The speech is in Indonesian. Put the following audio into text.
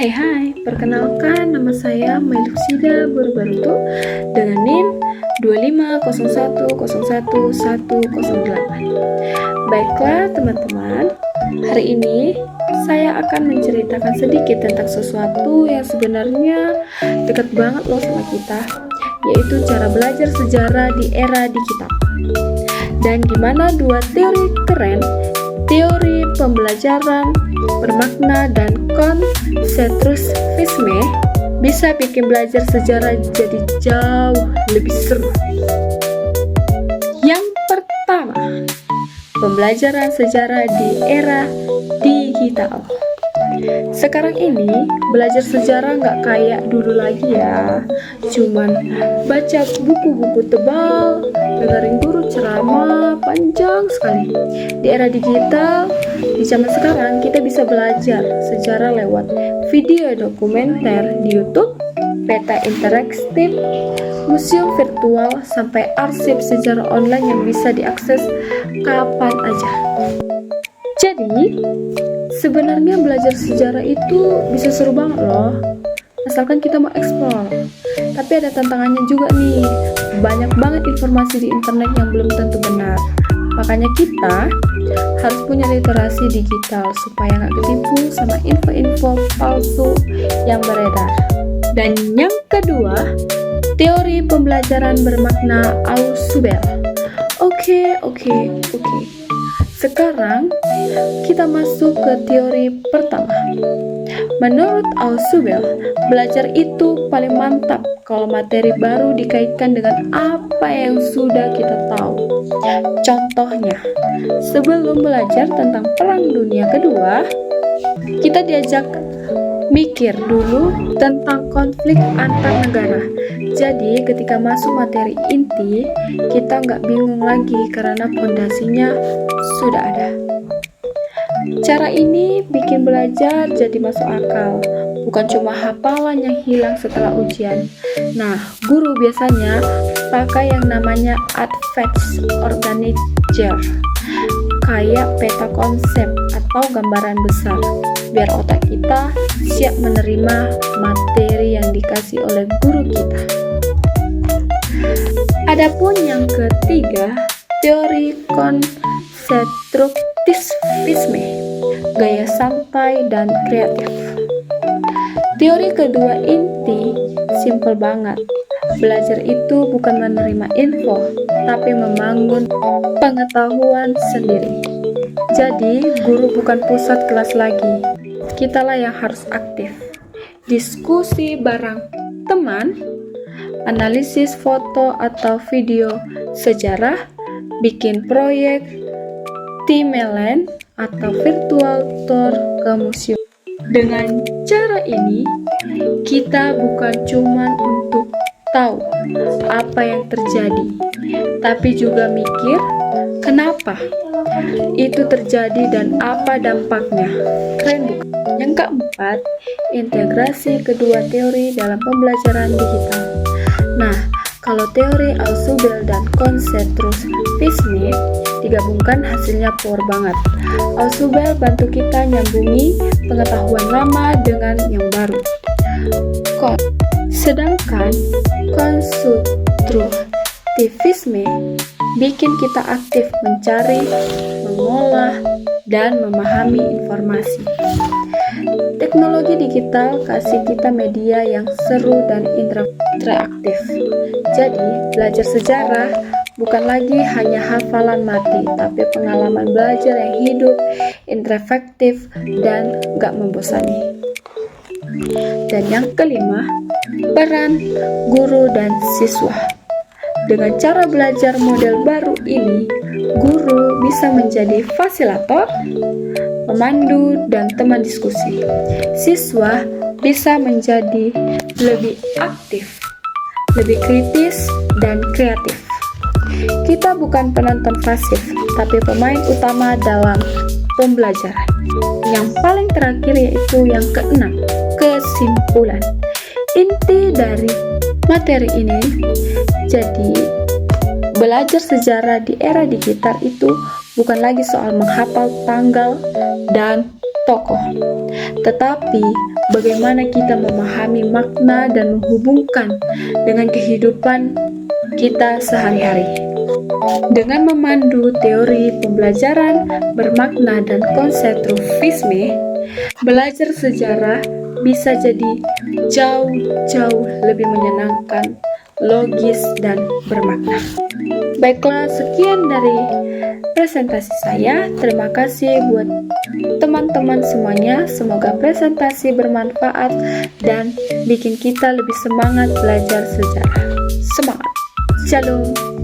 Hai, perkenalkan nama saya Mailuksida Burbaruto dengan NIM 250101108. Baiklah teman-teman, hari ini saya akan menceritakan sedikit tentang sesuatu yang sebenarnya dekat banget loh sama kita, yaitu cara belajar sejarah di era digital. Dan gimana dua teori keren, teori pembelajaran bermakna dan konsentrusisme bisa bikin belajar sejarah jadi jauh lebih seru. Yang pertama, pembelajaran sejarah di era digital. Sekarang ini belajar sejarah nggak kayak dulu lagi ya, cuman baca buku-buku tebal, dengerin guru ceramah panjang sekali. Di era digital, di zaman sekarang kita bisa belajar sejarah lewat video dokumenter di YouTube, peta interaktif, museum virtual, sampai arsip sejarah online yang bisa diakses kapan aja. Jadi, sebenarnya belajar sejarah itu bisa seru banget loh, asalkan kita mau eksplor. Tapi ada tantangannya juga nih, banyak banget informasi di internet yang belum tentu benar. Makanya kita harus punya literasi digital supaya nggak ketipu sama info-info palsu yang beredar. Dan yang kedua, teori pembelajaran bermakna Ausubel. Oke. Sekarang kita masuk ke teori pertama. Menurut Ausubel, belajar itu paling mantap kalau materi baru dikaitkan dengan apa yang sudah kita tahu. Contohnya, sebelum belajar tentang Perang Dunia Kedua, kita diajak mikir dulu tentang konflik antar negara. Jadi ketika masuk materi inti, kita nggak bingung lagi karena fondasinya sudah ada. Cara ini bikin belajar jadi masuk akal, bukan cuma hafalan yang hilang setelah ujian. Nah, guru biasanya pakai yang namanya advanced organizer, kayak peta konsep atau gambaran besar, biar otak kita siap menerima materi yang dikasih oleh guru kita. Adapun yang ketiga, teori konsentrusisme, gaya santai dan kreatif. Teori kedua inti simple banget. Belajar itu bukan menerima info, tapi membangun pengetahuan sendiri. Jadi, guru bukan pusat kelas lagi. Kitalah yang harus aktif. Diskusi bareng teman, analisis foto atau video sejarah, bikin proyek timeline atau virtual tour ke museum. Dengan cara ini, kita bukan cuma untuk tahu apa yang terjadi, tapi juga mikir kenapa itu terjadi dan apa dampaknya. Keren bukan? Yang keempat, integrasi kedua teori dalam pembelajaran digital. Nah, kalau teori Ausubel dan konsentrusisme digabungkan hasilnya power banget. Ausubel bantu kita nyambungi pengetahuan lama dengan yang baru. Sedangkan konsentrusisme bikin kita aktif mencari, mengolah, dan memahami informasi. Teknologi digital kasih kita media yang seru dan interaktif. Jadi, belajar sejarah bukan lagi hanya hafalan mati, tapi pengalaman belajar yang hidup, interaktif, dan gak membosani. Dan yang kelima, peran guru dan siswa. Dengan cara belajar model baru ini, guru bisa menjadi fasilitator, pemandu, dan teman diskusi. Siswa bisa menjadi lebih aktif, lebih kritis, dan kreatif. Kita bukan penonton pasif, tapi pemain utama dalam pembelajaran. Yang paling terakhir yaitu yang keenam, kesimpulan. Inti dari materi ini, jadi belajar sejarah di era digital itu bukan lagi soal menghafal tanggal dan tokoh, tetapi bagaimana kita memahami makna dan menghubungkan dengan kehidupan kita sehari-hari. Dengan memandu teori pembelajaran bermakna dan konstruktivisme, belajar sejarah bisa jadi jauh-jauh lebih menyenangkan, logis, dan bermakna. Baiklah, sekian dari presentasi saya. Terima kasih buat teman-teman semuanya. Semoga presentasi bermanfaat dan bikin kita lebih semangat belajar sejarah. Semangat! Shalom!